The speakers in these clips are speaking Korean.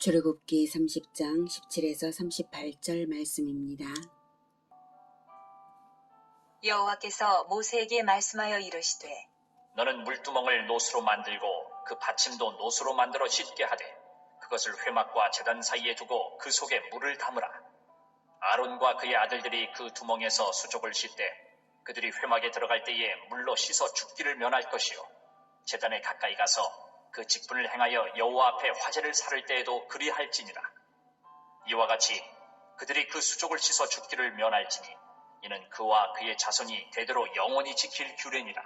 출애굽기 30장 17에서 38절 말씀입니다. 여호와께서 모세에게 말씀하여 이르시되 너는 물두멍을 노수로 만들고 그 받침도 노수로 만들어 씻게 하되 그것을 회막과 제단 사이에 두고 그 속에 물을 담으라. 아론과 그의 아들들이 그 두멍에서 수족을 씻되 그들이 회막에 들어갈 때에 물로 씻어 죽기를 면할 것이요 제단에 가까이 가서 그 직분을 행하여 여호와 앞에 화제를 살을 때에도 그리할지니라. 이와 같이 그들이 그 수족을 씻어 죽기를 면할지니 이는 그와 그의 자손이 대대로 영원히 지킬 규례니라.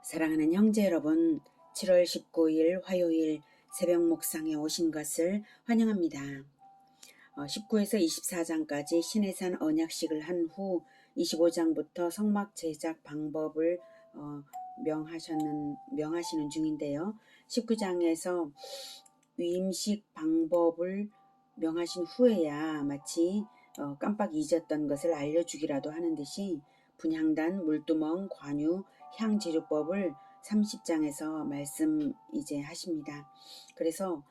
사랑하는 형제 여러분, 7월 19일 화요일 새벽 묵상에 오신 것을 환영합니다. 19에서 24장까지 시내산 언약식을 한 후 25장부터 성막 제작 방법을 명하시는 중인데요. 19장에서 위임식 방법을 명하신 후에야 마치 깜빡 잊었던 것을 알려주기라도 하는 듯이 분향단, 물두멍, 관유, 향제조법을 30장에서 말씀 이제 하십니다. 그래서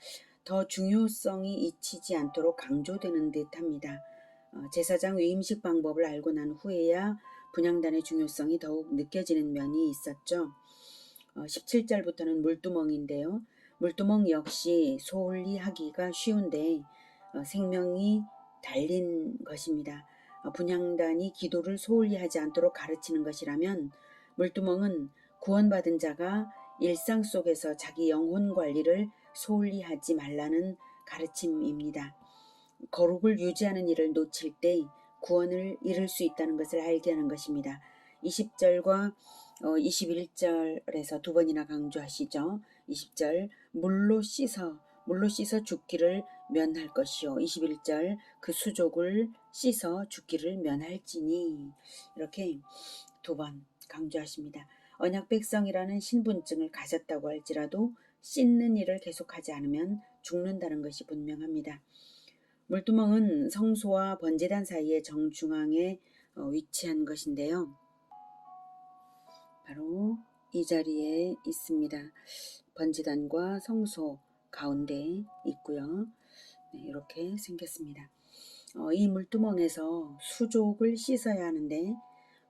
더 중요성이 잊히지 않도록 강조되는 듯합니다. 제사장 위임식 방법을 알고 난 후에야 분향단의 중요성이 더욱 느껴지는 면이 있었죠. 17절부터는 물두멍인데요. 물두멍 역시 소홀히 하기가 쉬운데 생명이 달린 것입니다. 분향단이 기도를 소홀히 하지 않도록 가르치는 것이라면 물두멍은 구원받은 자가 일상 속에서 자기 영혼 관리를 소홀히 하지 말라는 가르침입니다. 거룩을 유지하는 일을 놓칠 때 구원을 잃을 수 있다는 것을 알게 하는 것입니다. 20절과 21절에서 두 번이나 강조하시죠. 20절 물로 씻어 죽기를 면할 것이요. 21절 그 수족을 씻어 죽기를 면할지니, 이렇게 두 번 강조하십니다. 언약 백성이라는 신분증을 가졌다고 할지라도 씻는 일을 계속하지 않으면 죽는다는 것이 분명합니다. 물두멍은 성소와 번제단 사이의 정중앙에 위치한 것인데요. 바로 이 자리에 있습니다. 번제단과 성소 가운데 있고요. 네, 이렇게 생겼습니다. 이 물두멍에서 수족을 씻어야 하는데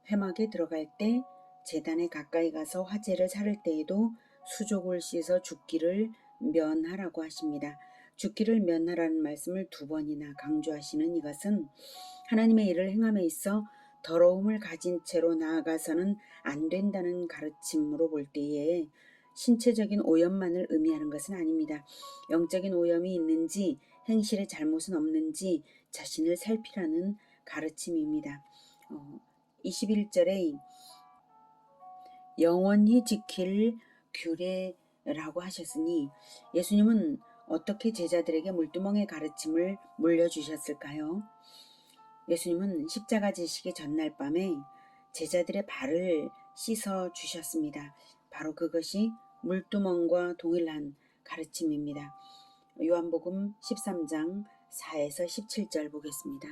회막에 들어갈 때 제단에 가까이 가서 화제를 살을 때에도 수족을 씻어 죽기를 면하라고 하십니다. 죽기를 면하라는 말씀을 두 번이나 강조하시는 이것은 하나님의 일을 행함에 있어 더러움을 가진 채로 나아가서는 안 된다는 가르침으로 볼 때에 신체적인 오염만을 의미하는 것은 아닙니다. 영적인 오염이 있는지 행실에 잘못은 없는지 자신을 살피라는 가르침입니다. 21절에 영원히 지킬 규례라고 하셨으니 예수님은 어떻게 제자들에게 물두멍의 가르침을 물려주셨을까요? 예수님은 십자가 지시기 전날 밤에 제자들의 발을 씻어 주셨습니다. 바로 그것이 물두멍과 동일한 가르침입니다. 요한복음 13장 4에서 17절 보겠습니다.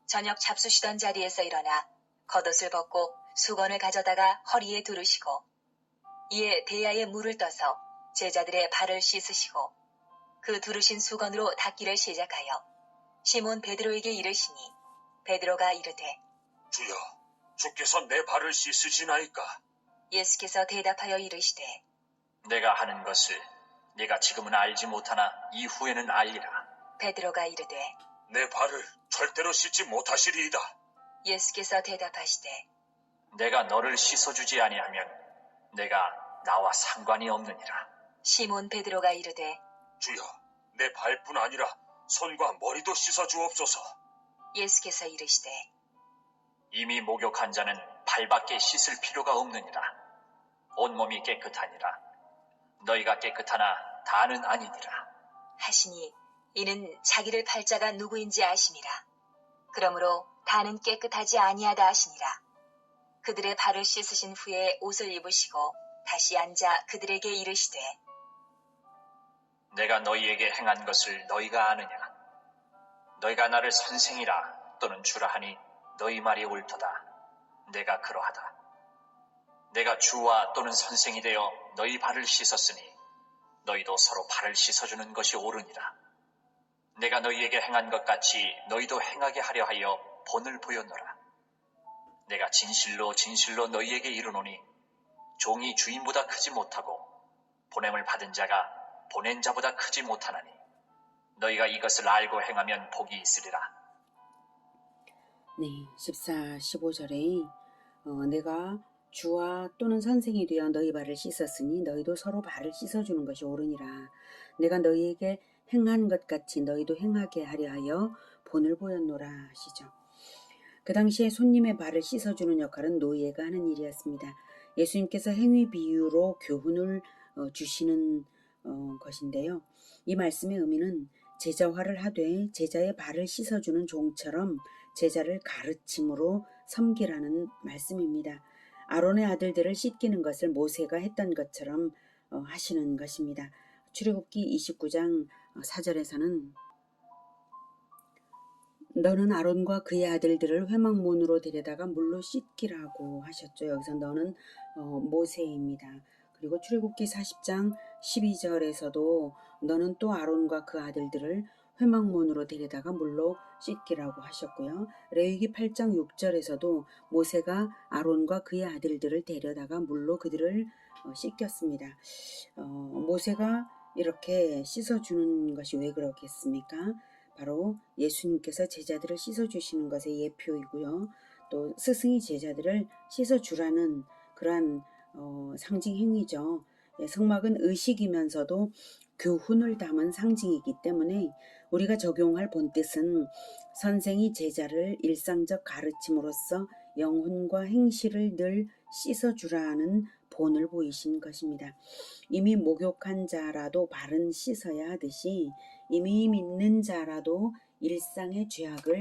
저녁 잡수시던 자리에서 일어나 겉옷을 벗고 수건을 가져다가 허리에 두르시고 이에 대야에 물을 떠서 제자들의 발을 씻으시고 그 두르신 수건으로 닦기를 시작하여 시몬 베드로에게 이르시니 베드로가 이르되 주여, 주께서 내 발을 씻으시나이까? 예수께서 대답하여 이르시되 내가 하는 것을 네가 지금은 알지 못하나 이후에는 알리라. 베드로가 이르되 내 발을 절대로 씻지 못하시리이다. 예수께서 대답하시되 내가 너를 씻어주지 아니하면 내가 나와 상관이 없느니라. 시몬 베드로가 이르되 주여, 내 발뿐 아니라 손과 머리도 씻어 주옵소서. 예수께서 이르시되 이미 목욕한 자는 발밖에 씻을 필요가 없느니라. 온몸이 깨끗하니라. 너희가 깨끗하나 다는 아니니라. 하시니 이는 자기를 팔 자가 누구인지 아심이라. 그러므로 다는 깨끗하지 아니하다 하시니라. 그들의 발을 씻으신 후에 옷을 입으시고 다시 앉아 그들에게 이르시되 내가 너희에게 행한 것을 너희가 아느냐? 너희가 나를 선생이라 또는 주라 하니 너희 말이 옳도다. 내가 그러하다. 내가 주와 또는 선생이 되어 너희 발을 씻었으니 너희도 서로 발을 씻어주는 것이 옳으니라. 내가 너희에게 행한 것 같이 너희도 행하게 하려 하여 본을 보였노라. 내가 진실로 진실로 너희에게 이르노니 종이 주인보다 크지 못하고 보냄을 받은 자가 보낸 자보다 크지 못하나니 너희가 이것을 알고 행하면 복이 있으리라. 네, 14, 15절에 내가 주와 또는 선생이 되어 너희 발을 씻었으니 너희도 서로 발을 씻어주는 것이 옳으니라. 내가 너희에게 행한 것 같이 너희도 행하게 하려 하여 본을 보였노라 하시죠. 그 당시에 손님의 발을 씻어주는 역할은 노예가 하는 일이었습니다. 예수님께서 행위 비유로 교훈을 주시는 것인데요. 이 말씀의 의미는 제자화를 하되 제자의 발을 씻어주는 종처럼 제자를 가르침으로 섬기라는 말씀입니다. 아론의 아들들을 씻기는 것을 모세가 했던 것처럼 하시는 것입니다. 출애굽기 29장 4절에서는 너는 아론과 그의 아들들을 회막문으로 데려다가 물로 씻기라고 하셨죠. 여기서 너는 모세입니다. 그리고 출애굽기 40장 12절에서도 너는 또 아론과 그 아들들을 회막문으로 데려다가 물로 씻기라고 하셨고요. 레위기 8장 6절에서도 모세가 아론과 그의 아들들을 데려다가 물로 그들을 씻겼습니다. 모세가 이렇게 씻어주는 것이 왜 그렇겠습니까? 바로 예수님께서 제자들을 씻어주시는 것의 예표이고요. 또 스승이 제자들을 씻어주라는 그러한 상징 행위죠. 성막은 의식이면서도 교훈을 담은 상징이기 때문에 우리가 적용할 본뜻은 선생이 제자를 일상적 가르침으로써 영혼과 행실을 늘 씻어주라는 본을 보이신 것입니다. 이미 목욕한 자라도 발은 씻어야 하듯이 이미 믿는 자라도 일상의 죄악을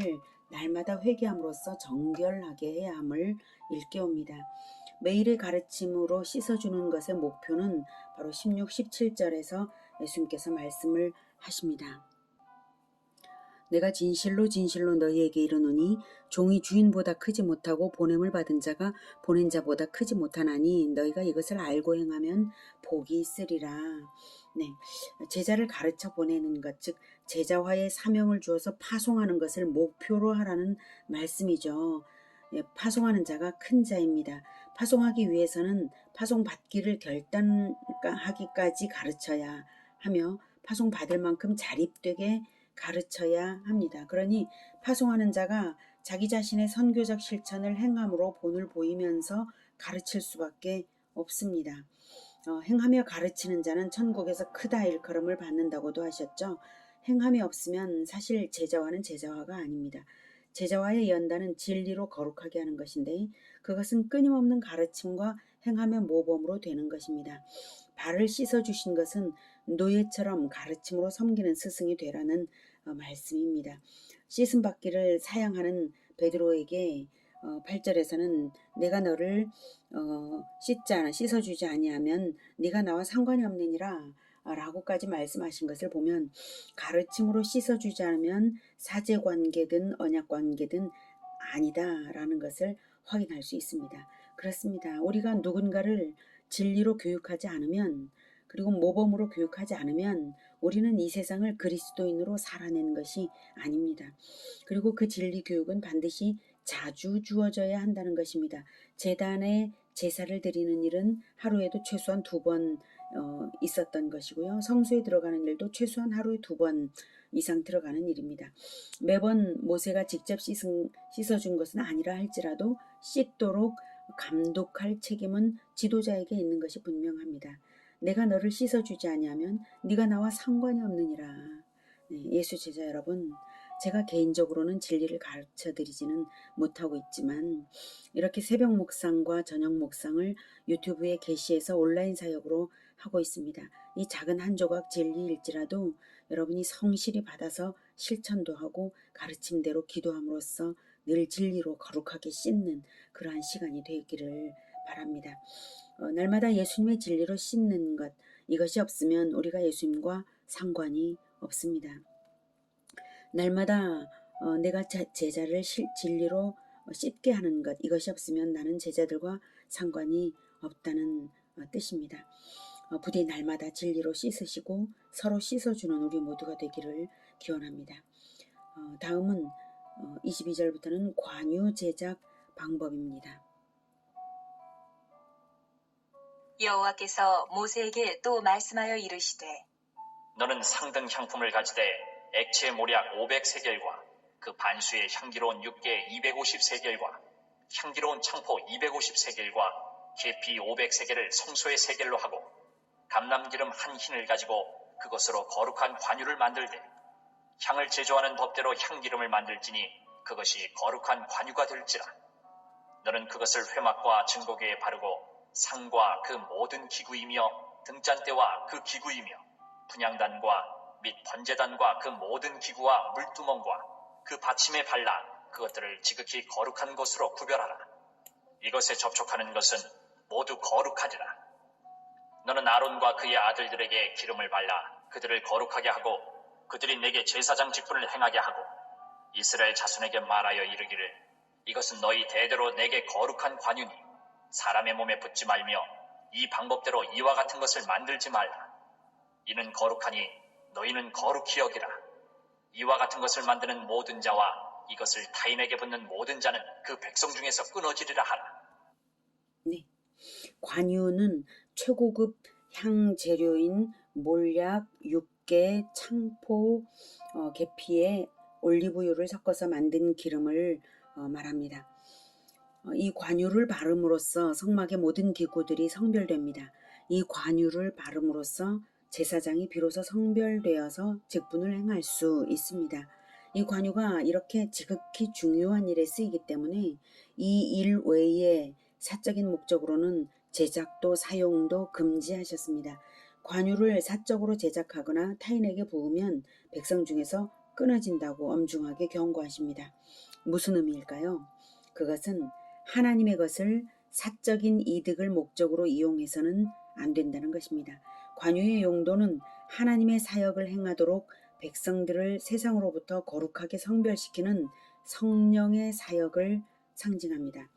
날마다 회개함으로써 정결하게 해야 함을 일깨웁니다. 매일의 가르침으로 씻어주는 것의 목표는 바로 16, 17절에서 예수님께서 말씀을 하십니다. 내가 진실로 진실로 너희에게 이르노니 종이 주인보다 크지 못하고 보냄을 받은 자가 보낸 자보다 크지 못하나니 너희가 이것을 알고 행하면 복이 있으리라. 네, 제자를 가르쳐 보내는 것, 즉 제자화의 사명을 주어서 파송하는 것을 목표로 하라는 말씀이죠. 파송하는 자가 큰 자입니다. 파송하기 위해서는 파송받기를 결단하기까지 가르쳐야 하며 파송받을 만큼 자립되게 가르쳐야 합니다. 그러니 파송하는 자가 자기 자신의 선교적 실천을 행함으로 본을 보이면서 가르칠 수밖에 없습니다. 행하며 가르치는 자는 천국에서 크다 일컬음을 받는다고도 하셨죠. 행함이 없으면 사실 제자화는 제자화가 아닙니다. 제자와의 연단은 진리로 거룩하게 하는 것인데 그것은 끊임없는 가르침과 행하며 모범으로 되는 것입니다. 발을 씻어주신 것은 노예처럼 가르침으로 섬기는 스승이 되라는 말씀입니다. 씻음 받기를 사양하는 베드로에게 8절에서는 내가 너를 씻어주지 아니하면 네가 나와 상관이 없느니라 라고까지 말씀하신 것을 보면 가르침으로 씻어주지 않으면 사제관계든 언약관계든 아니다라는 것을 확인할 수 있습니다. 그렇습니다. 우리가 누군가를 진리로 교육하지 않으면 그리고 모범으로 교육하지 않으면 우리는 이 세상을 그리스도인으로 살아내는 것이 아닙니다. 그리고 그 진리 교육은 반드시 자주 주어져야 한다는 것입니다. 제단에 제사를 드리는 일은 하루에도 최소한 2번 있었던 것이고요. 성소에 들어가는 일도 최소한 하루에 2번 이상 들어가는 일입니다. 매번 모세가 직접 씻어준 것은 아니라 할지라도 씻도록 감독할 책임은 지도자에게 있는 것이 분명합니다. 내가 너를 씻어주지 아니하면 네가 나와 상관이 없느니라. 네, 예수 제자 여러분, 제가 개인적으로는 진리를 가르쳐드리지는 못하고 있지만 이렇게 새벽 묵상과 저녁 묵상을 유튜브에 게시해서 온라인 사역으로 하고 있습니다. 이 작은 한 조각 진리일지라도 여러분이 성실히 받아서 실천도 하고 가르침대로 기도함으로써 늘 진리로 거룩하게 씻는 그러한 시간이 되기를 바랍니다. 날마다 예수님의 진리로 씻는 것, 이것이 없으면 우리가 예수님과 상관이 없습니다. 날마다 내가 제자를 진리로 씻게 하는 것, 이것이 없으면 나는 제자들과 상관이 없다는 뜻입니다. 부디 날마다 진리로 씻으시고 서로 씻어주는 우리 모두가 되기를 기원합니다. 다음은 22절부터는 관유 제작 방법입니다. 여호와께서 모세에게 또 말씀하여 이르시되 너는 상등 향품을 가지되 액체 모략 500세겔과 그 반수의 향기로운 육개 250세겔과 향기로운 창포 250세겔과 계피 500세겔을 성소의 세겔로 하고 감람기름 한 흰을 가지고 그것으로 거룩한 관유를 만들되 향을 제조하는 법대로 향기름을 만들지니 그것이 거룩한 관유가 될지라. 너는 그것을 회막과 증거궤에 바르고 상과 그 모든 기구이며 등잔대와 그 기구이며 분향단과 및 번제단과 그 모든 기구와 물두멍과 그 받침에 발라 그것들을 지극히 거룩한 것으로 구별하라. 이것에 접촉하는 것은 모두 거룩하리라. 너는 아론과 그의 아들들에게 기름을 발라 그들을 거룩하게 하고 그들이 내게 제사장 직분을 행하게 하고 이스라엘 자손에게 말하여 이르기를 이것은 너희 대대로 내게 거룩한 관유니 사람의 몸에 붙지 말며 이 방법대로 이와 같은 것을 만들지 말라. 이는 거룩하니 너희는 거룩히 여기라. 이와 같은 것을 만드는 모든 자와 이것을 타인에게 붙는 모든 자는 그 백성 중에서 끊어지리라 하라. 네, 관유는 최고급 향 재료인 몰약, 육개, 창포, 계피에 올리브유를 섞어서 만든 기름을 말합니다. 이 관유를 바름으로써 성막의 모든 기구들이 성별됩니다. 이 관유를 바름으로써 제사장이 비로소 성별되어서 직분을 행할 수 있습니다. 이 관유가 이렇게 지극히 중요한 일에 쓰이기 때문에 이 일 외에 사적인 목적으로는 제작도 사용도 금지하셨습니다. 관유를 사적으로 제작하거나 타인에게 부으면 백성 중에서 끊어진다고 엄중하게 경고하십니다. 무슨 의미일까요? 그것은 하나님의 것을 사적인 이득을 목적으로 이용해서는 안 된다는 것입니다. 관유의 용도는 하나님의 사역을 행하도록 백성들을 세상으로부터 거룩하게 성별시키는 성령의 사역을 상징합니다.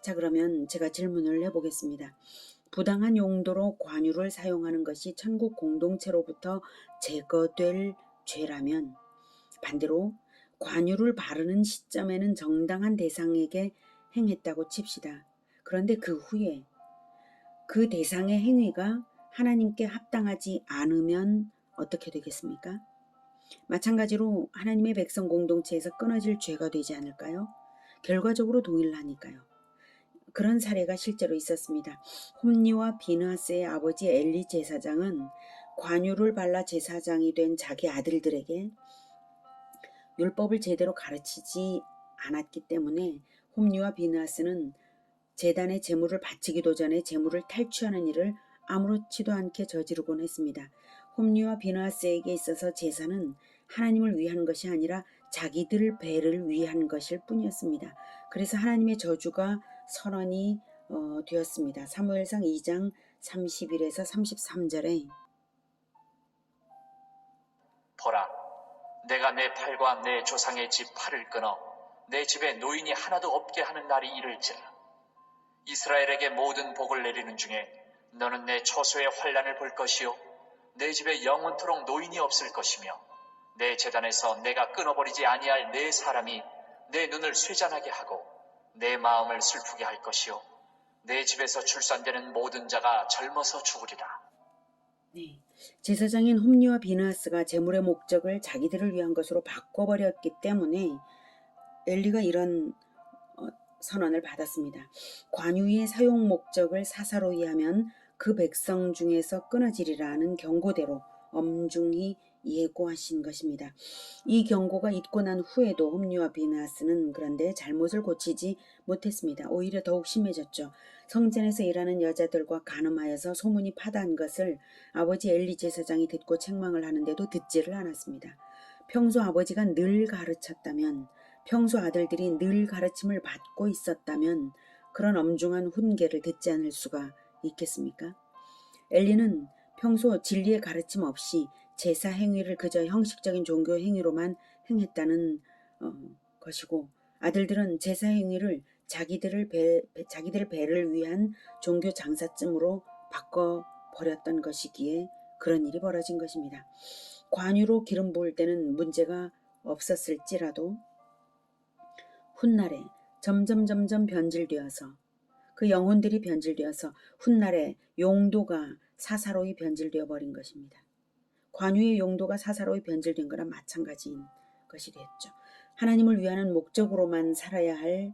자, 그러면 제가 질문을 해보겠습니다. 부당한 용도로 관유를 사용하는 것이 천국 공동체로부터 제거될 죄라면 반대로 관유를 바르는 시점에는 정당한 대상에게 행했다고 칩시다. 그런데 그 후에 그 대상의 행위가 하나님께 합당하지 않으면 어떻게 되겠습니까? 마찬가지로 하나님의 백성 공동체에서 끊어질 죄가 되지 않을까요? 결과적으로 동일하니까요. 그런 사례가 실제로 있었습니다. 홈니와 비느하스의 아버지 엘리 제사장은 관유를 발라 제사장이 된 자기 아들들에게 율법을 제대로 가르치지 않았기 때문에 홈니와 비느하스는 제단의 제물을 바치기도 전에 제물을 탈취하는 일을 아무렇지도 않게 저지르곤 했습니다. 홈니와 비느하스에게 있어서 제사는 하나님을 위한 것이 아니라 자기들 배를 위한 것일 뿐이었습니다. 그래서 하나님의 저주가 선언이 되었습니다. 사무엘상 2장 31에서 33절에 보라, 내가 내 팔과 내 조상의 집 팔을 끊어 내 집에 노인이 하나도 없게 하는 날이 이를지라. 이스라엘에게 모든 복을 내리는 중에 너는 내 처소의 환난을 볼 것이요 내 집에 영원토록 노인이 없을 것이며 내 제단에서 내가 끊어버리지 아니할 내 사람이 내 눈을 쇠잔하게 하고 내 마음을 슬프게 할 것이요 내 집에서 출산되는 모든 자가 젊어서 죽으리라. 네, 제사장인 홈니와 비느하스가 제물의 목적을 자기들을 위한 것으로 바꿔버렸기 때문에 엘리가 이런 선언을 받았습니다. 관유의 사용 목적을 사사로이 하면 그 백성 중에서 끊어지리라는 경고대로 엄중히 예고하신 것입니다. 이 경고가 있고 난 후에도 홈니와 비느하스는 그런데 잘못을 고치지 못했습니다. 오히려 더욱 심해졌죠. 성전에서 일하는 여자들과 간음하여서 소문이 파다한 것을 아버지 엘리 제사장이 듣고 책망을 하는데도 듣지를 않았습니다. 평소 아버지가 늘 가르쳤다면, 평소 아들들이 늘 가르침을 받고 있었다면 그런 엄중한 훈계를 듣지 않을 수가 있겠습니까? 엘리는 평소 진리의 가르침 없이 제사 행위를 그저 형식적인 종교 행위로만 행했다는 것이고, 아들들은 제사 행위를 자기들 배를 위한 종교 장사쯤으로 바꿔 버렸던 것이기에 그런 일이 벌어진 것입니다. 관유로 기름 부을 때는 문제가 없었을지라도 훗날에 점점 변질되어서 그 영혼들이 변질되어서 훗날에 용도가 사사로이 변질되어 버린 것입니다. 관유의 용도가 사사로이 변질된 거랑 마찬가지인 것이 됐죠. 하나님을 위하는 목적으로만 살아야 할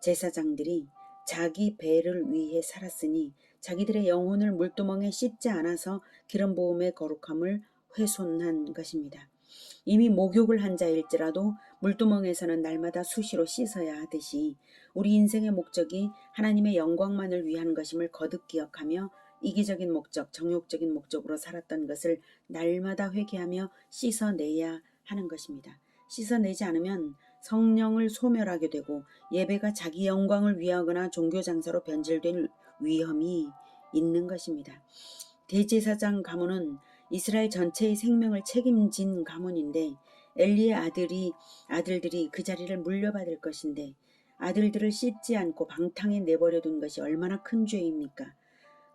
제사장들이 자기 배를 위해 살았으니 자기들의 영혼을 물두멍에 씻지 않아서 기름 부음의 거룩함을 훼손한 것입니다. 이미 목욕을 한 자일지라도 물두멍에서는 날마다 수시로 씻어야 하듯이 우리 인생의 목적이 하나님의 영광만을 위한 것임을 거듭 기억하며 이기적인 목적, 정욕적인 목적으로 살았던 것을 날마다 회개하며 씻어내야 하는 것입니다. 씻어내지 않으면 성령을 소멸하게 되고 예배가 자기 영광을 위하거나 종교장사로 변질될 위험이 있는 것입니다. 대제사장 가문은 이스라엘 전체의 생명을 책임진 가문인데 엘리의 아들들이 그 자리를 물려받을 것인데 아들들을 씻지 않고 방탕에 내버려둔 것이 얼마나 큰 죄입니까?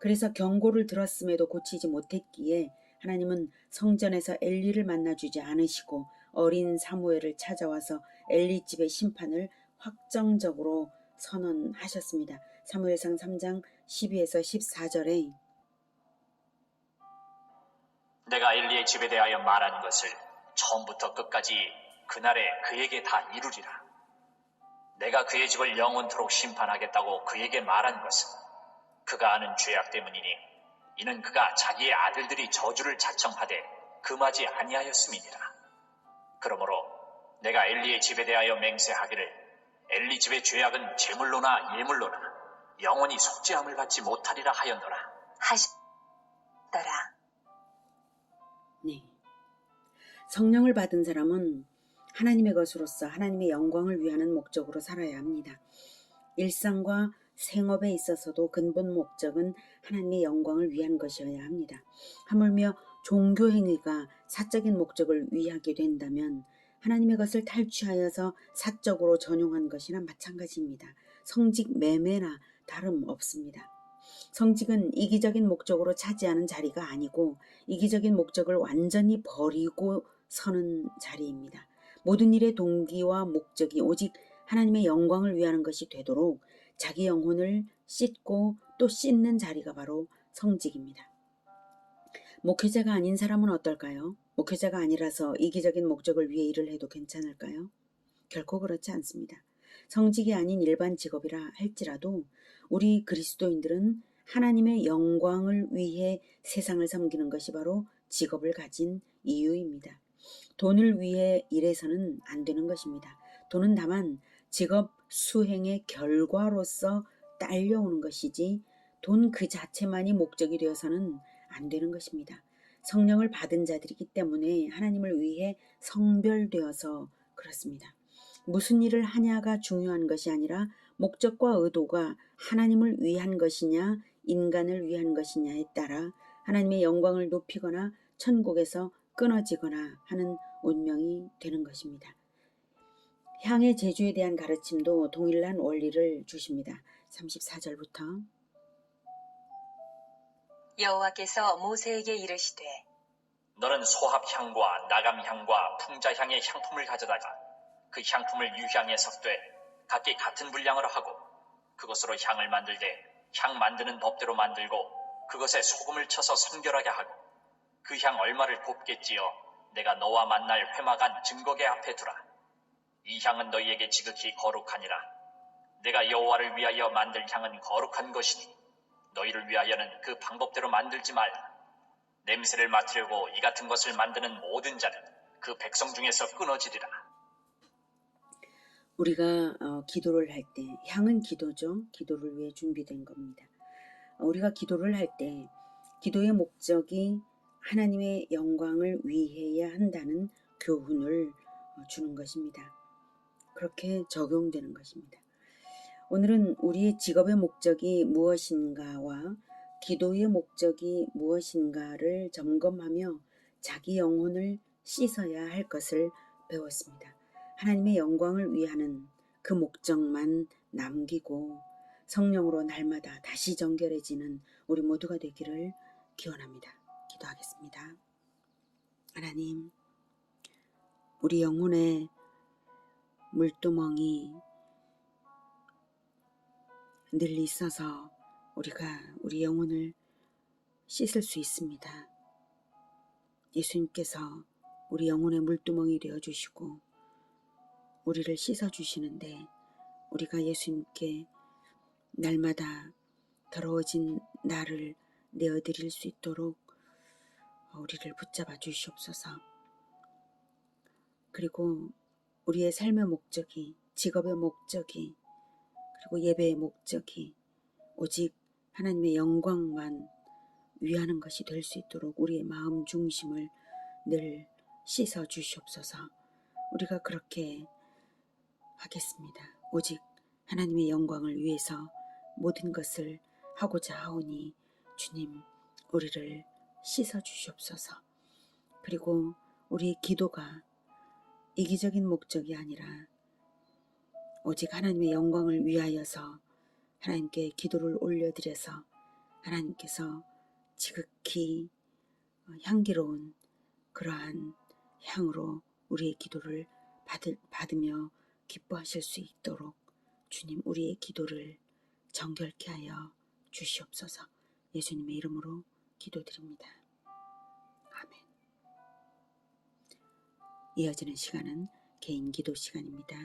그래서 경고를 들었음에도 고치지 못했기에 하나님은 성전에서 엘리를 만나주지 않으시고 어린 사무엘을 찾아와서 엘리 집의 심판을 확정적으로 선언하셨습니다. 사무엘상 3장 12에서 14절에 내가 엘리의 집에 대하여 말한 것을 처음부터 끝까지 그날에 그에게 다 이루리라. 내가 그의 집을 영원토록 심판하겠다고 그에게 말한 것은 그가 하는 죄악 때문이니 이는 그가 자기의 아들들이 저주를 자청하되 금하지 아니하였음이니라. 그러므로 내가 엘리의 집에 대하여 맹세하기를 엘리 집의 죄악은 제물로나 예물로나 영원히 속죄함을 받지 못하리라 하였노라. 하셨더라. 네. 성령을 받은 사람은 하나님의 것으로서 하나님의 영광을 위하는 목적으로 살아야 합니다. 일상과 생업에 있어서도 근본 목적은 하나님의 영광을 위한 것이어야 합니다. 하물며 종교 행위가 사적인 목적을 위하게 된다면 하나님의 것을 탈취하여서 사적으로 전용한 것이나 마찬가지입니다. 성직 매매나 다름없습니다. 성직은 이기적인 목적으로 차지하는 자리가 아니고 이기적인 목적을 완전히 버리고 서는 자리입니다. 모든 일의 동기와 목적이 오직 하나님의 영광을 위하는 것이 되도록 자기 영혼을 씻고 또 씻는 자리가 바로 성직입니다. 목회자가 아닌 사람은 어떨까요? 목회자가 아니라서 이기적인 목적을 위해 일을 해도 괜찮을까요? 결코 그렇지 않습니다. 성직이 아닌 일반 직업이라 할지라도 우리 그리스도인들은 하나님의 영광을 위해 세상을 섬기는 것이 바로 직업을 가진 이유입니다. 돈을 위해 일해서는 안 되는 것입니다. 돈은 다만 직업 수행의 결과로서 딸려오는 것이지 돈 그 자체만이 목적이 되어서는 안 되는 것입니다. 성령을 받은 자들이기 때문에 하나님을 위해 성별되어서 그렇습니다. 무슨 일을 하냐가 중요한 것이 아니라 목적과 의도가 하나님을 위한 것이냐 인간을 위한 것이냐에 따라 하나님의 영광을 높이거나 천국에서 끊어지거나 하는 운명이 되는 것입니다. 향의 제주에 대한 가르침도 동일한 원리를 주십니다. 34절부터 여호와께서 모세에게 이르시되 너는 소합향과 나감향과 풍자향의 향품을 가져다가 그 향품을 유향에 섞되 각기 같은 분량으로 하고 그것으로 향을 만들되 향 만드는 법대로 만들고 그것에 소금을 쳐서 성결하게 하고 그 향 얼마를 곱게 찌어 내가 너와 만날 회막안 증거계 앞에 두라. 이 향은 너희에게 지극히 거룩하니라. 내가 여호와를 위하여 만들 향은 거룩한 것이니 너희를 위하여는 그 방법대로 만들지 말라. 냄새를 맡으려고 이 같은 것을 만드는 모든 자는 그 백성 중에서 끊어지리라. 우리가 기도를 할 때 향은 기도죠. 기도를 위해 준비된 겁니다. 우리가 기도를 할 때 기도의 목적이 하나님의 영광을 위해야 한다는 교훈을 주는 것입니다. 그렇게 적용되는 것입니다. 오늘은 우리의 직업의 목적이 무엇인가와 기도의 목적이 무엇인가를 점검하며 자기 영혼을 씻어야 할 것을 배웠습니다. 하나님의 영광을 위하는 그 목적만 남기고 성령으로 날마다 다시 정결해지는 우리 모두가 되기를 기원합니다. 기도하겠습니다. 하나님, 우리 영혼의 물두멍이 늘 있어서 우리가 우리 영혼을 씻을 수 있습니다. 예수님께서 우리 영혼의 물두멍이 되어주시고 우리를 씻어주시는데 우리가 예수님께 날마다 더러워진 나를 내어드릴 수 있도록 우리를 붙잡아 주시옵소서. 그리고 우리의 삶의 목적이, 직업의 목적이, 그리고 예배의 목적이 오직 하나님의 영광만 위하는 것이 될 수 있도록 우리의 마음 중심을 늘 씻어 주시옵소서. 우리가 그렇게 하겠습니다. 오직 하나님의 영광을 위해서 모든 것을 하고자 하오니 주님, 우리를 씻어 주시옵소서. 그리고 우리의 기도가 이기적인 목적이 아니라 오직 하나님의 영광을 위하여서 하나님께 기도를 올려드려서 하나님께서 지극히 향기로운 그러한 향으로 우리의 기도를 받으며 기뻐하실 수 있도록 주님, 우리의 기도를 정결케 하여 주시옵소서. 예수님의 이름으로 기도드립니다. 아멘. 이어지는 시간은 개인 기도 시간입니다.